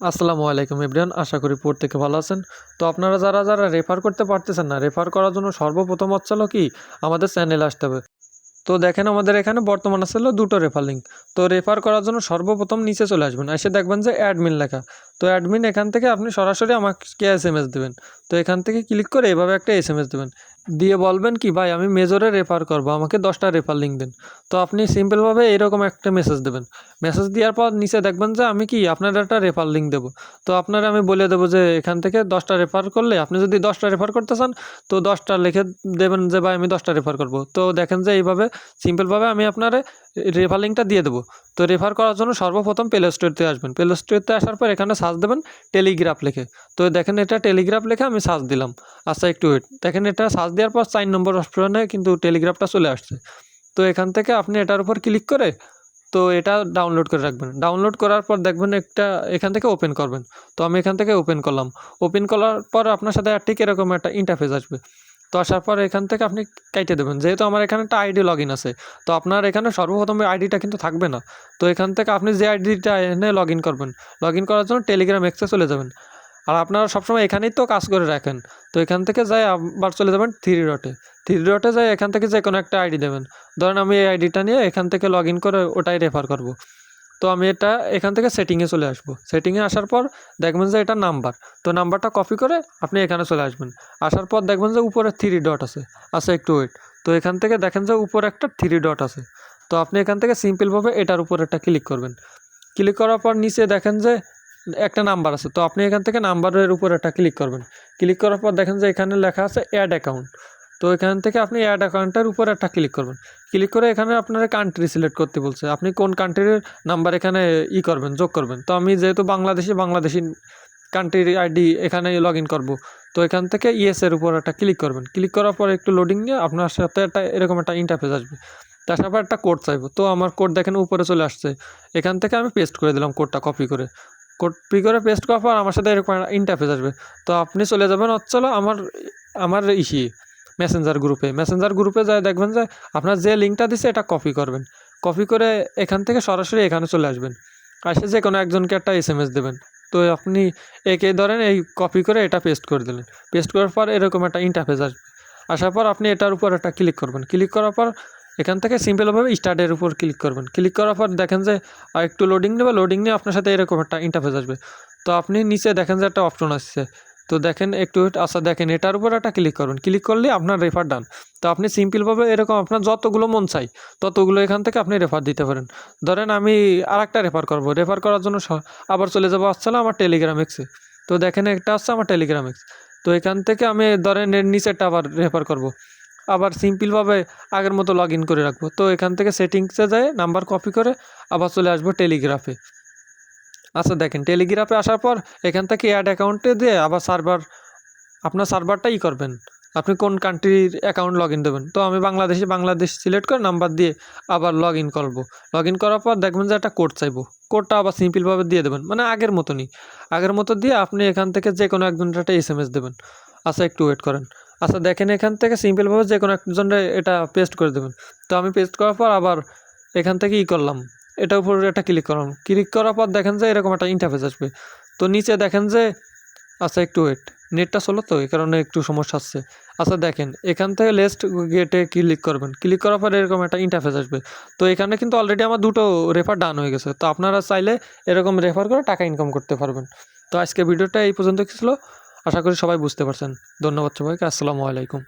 আসসালামু আলাইকুম এভরিওয়ান, আশা করি প্রত্যেকে ভালো আছেন। তো আপনারা যারা রেফার করতে পারতেছেন না, রেফার করার জন্য সর্বপ্রথম হচ্ছে হলো কি আমাদের চ্যানেলে আসতে হবে। তো দেখেন আমাদের এখানে বর্তমান আছে হলো দুটো রেফার লিঙ্ক। তো রেফার করার জন্য সর্বপ্রথম নিচে চলে আসবেন, এসে দেখবেন যে অ্যাডমিন লেখা। তো অ্যাডমিন এখান থেকে আপনি সরাসরি আমাকে এসএমএস দেবেন। তো এখান থেকে ক্লিক করে এভাবে একটা এসএমএস দেবেন, দিয়ে বলবেন কি ভাই আমি মেজরে রেফার করবো, আমাকে 10টা রেফার লিঙ্ক দিন। তো আপনি সিম্পলভাবে এরকম একটা মেসেজ দেবেন। মেসেজ দেওয়ার পর নিচে দেখবেন যে আমি কি আপনার একটা রেফার লিঙ্ক দেবো। তো আপনারা আমি বলে দেবো যে এখান থেকে 10টা রেফার করলে, আপনি যদি 10টা রেফার করতে চান তো 10টা লিখে দেবেন যে ভাই আমি 10টা রেফার করবো। তো দেখেন যে এইভাবে সিম্পলভাবে আমি আপনার রেফার লিঙ্কটা দিয়ে দেবো। তো রেফার করার জন্য সর্বপ্রথম প্লে স্টোরতে আসবেন। প্লে স্টোরতে আসার পর এখানে সার্চ দেবেন টেলিগ্রাফ লিখে। তো দেখেন এটা টেলিগ্রাফ লিখে আমি সার্চ দিলাম। আচ্ছা একটু ওয়েট, দেখেন এটা সার্চ দেওয়ার পর 4 নম্বর অপশনে কিন্তু টেলিগ্রাফটা চলে আসছে। তো এখান থেকে আপনি এটার উপর ক্লিক করে তো এটা ডাউনলোড করে রাখবেন। ডাউনলোড করার পর দেখবেন একটা এখান থেকে ওপেন করবেন। তো আমি এখান থেকে ওপেন করলাম। ওপেন করার পর আপনার সাথে ঠিক এরকম একটা ইন্টারফেস আসবে। তো আসার পর এখান থেকে আপনি কাইটে দেবেন, যেহেতু আমার এখানে একটা আইডি লগ ইন আছে। তো আপনার এখানে সর্বপ্রথম আইডিটা কিন্তু থাকবে না। তো এখান থেকে আপনি যে আইডিটা এনে লগ ইন করবেন, লগ ইন করার জন্য টেলিগ্রাম এক্সে চলে যাবেন। আর আপনারা সবসময় এখানেই তো কাজ করে রাখেন। তো এখান থেকে যাই আবার চলে যাবেন থ্রি ডটে। থ্রি ডটে যাই এখান থেকে যে কোনো একটা আইডি দেবেন। ধরেন আমি এই আইডিটা নিয়ে এখান থেকে লগ ইন করে ওটাই রেফার করব। তো আমি এটা এখান থেকে সেটিংয়ে চলে আসবো। সেটিংয়ে আসার পর দেখবেন যে এটা নাম্বার। তো নাম্বারটা কপি করে আপনি এখানে চলে আসবেন। আসার পর দেখবেন যে উপরে থ্রি ডট আছে। আচ্ছা একটু ওয়েট। তো এখান থেকে দেখেন যে উপরে একটা থ্রি ডট আছে। তো আপনি এখান থেকে সিম্পলভাবে এটার উপর একটা ক্লিক করবেন। ক্লিক করার পর নিচে দেখেন যে একটা নাম্বার আছে। তো আপনি এখান থেকে নাম্বারের উপর একটা ক্লিক করবেন। ক্লিক করার পর দেখেন যে এখানে লেখা আছে অ্যাড অ্যাকাউন্ট। তো এখান থেকে আপনি অ্যাড অ্যাকাউন্টের উপর একটা ক্লিক করবেন। ক্লিক করে এখানে আপনার কান্ট্রি সিলেক্ট করতে বলছে, আপনি কোন কান্ট্রির নাম্বার এখানে করবেন, যোগ করবেন। তো আমি যেহেতু বাংলাদেশি কান্ট্রির আইডি এখানে লগ ইন করবো। তো এখান থেকে ইয়েসের উপর একটা ক্লিক করবেন। ক্লিক করার পর একটু লোডিং নিয়ে আপনার সাথে একটা এরকম একটা ইন্টারফেস আসবে। তার পর একটা কোড চাইবো। তো আমার কোড দেখেন উপরে চলে আসছে। এখান থেকে আমি পেস্ট করে দিলাম কোডটা কপি করে। কপি করে পেস্ট করার পর আমার সাথে এরকম একটা ইন্টারফেস আসবে। তো আপনি চলে যাবেন হচ্ছে হলো আমার আমার মেসেঞ্জার গ্রুপে যায় দেখবেন যে আপনার যে লিঙ্কটা দিছে এটা কপি করবেন। কপি করে এখান থেকে সরাসরি এখানে চলে আসবেন। আসে যে কোনো একজনকে একটা এসএমএস দেবেন। তো আপনি একে ধরেন এই কপি করে এটা পেস্ট করে দিলেন। পেস্ট করার পর এরকম একটা ইন্টারফেস আসবে। আসার পর আপনি এটার উপর একটা ক্লিক করবেন। ক্লিক করার পর এখান থেকে সিম্পলভাবে স্টার্টের উপর ক্লিক করবেন। ক্লিক করার পর দেখেন যে একটু লোডিং নেবে। লোডিং নিয়ে আপনার সাথে এরকম একটা ইন্টারফেস আসবে। তো আপনি নিচে দেখেন যে একটা অপশন আসছে। তো দেখেন একটু আচ্ছা দেখেন এটার উপর একটা ক্লিক করবেন। ক্লিক করলে আপনার রেফার ডান। তো আপনি সিম্পলভাবে এরকম আপনার যতগুলো মন চাই ততগুলো এখান থেকে আপনি রেফার দিতে পারেন। ধরেন আমি আরেকটা রেফার করব। রেফার করার জন্য আবার চলে যাবো আসলে আমার টেলিগ্রাম এক্সে। তো দেখেন একটা আসছে আমার টেলিগ্রাম এক্স। তো এখান থেকে আমি ধরেন এর নিচেরটা আবার রেফার করব। আবার সিম্পলভাবে আগের মতো লগ ইন করে রাখবো। তো এখান থেকে সেটিংসে যায় নাম্বার কপি করে আবার চলে আসবো টেলিগ্রাফে। আচ্ছা দেখেন টেলিগ্রাফে আসার পর এখান থেকে অ্যাড অ্যাকাউন্টে দিয়ে আবার আপনার সার্ভারটা করবেন। আপনি কোন কান্ট্রির অ্যাকাউন্ট লগ ইন দেবেন। তো আমি বাংলাদেশ সিলেক্ট করে নাম্বার দিয়ে আবার লগ ইন করবো। লগ ইন করার পর দেখবেন যে একটা কোড চাইবো। কোডটা আবার সিম্পলভাবে দিয়ে দেবেন, মানে আগের মতো দিয়ে আপনি এখান থেকে যে কোনো একজনের একটা এসএমএস দেবেন। আচ্ছা একটু ওয়েট করেন। আচ্ছা দেখেন এখান থেকে সিম্পলভাবে যে কোনো একজনের এটা পেস্ট করে দেবেন। তো আমি পেস্ট করার পর আবার এখান থেকে করলাম, এটার উপর একটা ক্লিক করলাম। ক্লিক করার পর দেখেন যে এরকম একটা ইন্টারফেস আসবে। তো নিচে দেখেন যে আচ্ছা একটু ওয়েট, নেটটা চলো তো এই কারণে একটু সমস্যা আসছে। আচ্ছা দেখেন এখান থেকে লেস্ট গেটে ক্লিক করবেন। ক্লিক করার পর এরকম একটা ইন্টারফেস আসবে। তো এখানে কিন্তু অলরেডি আমার দুটো রেফার ডান হয়ে গেছে। তো আপনারা চাইলে এরকম রেফার করে টাকা ইনকাম করতে পারবেন। তো আজকে ভিডিওটা এই পর্যন্ত ছিল। আশা করি সবাই বুঝতে পারছেন। ধন্যবাদ সবাইকে। আসসালামু আলাইকুম।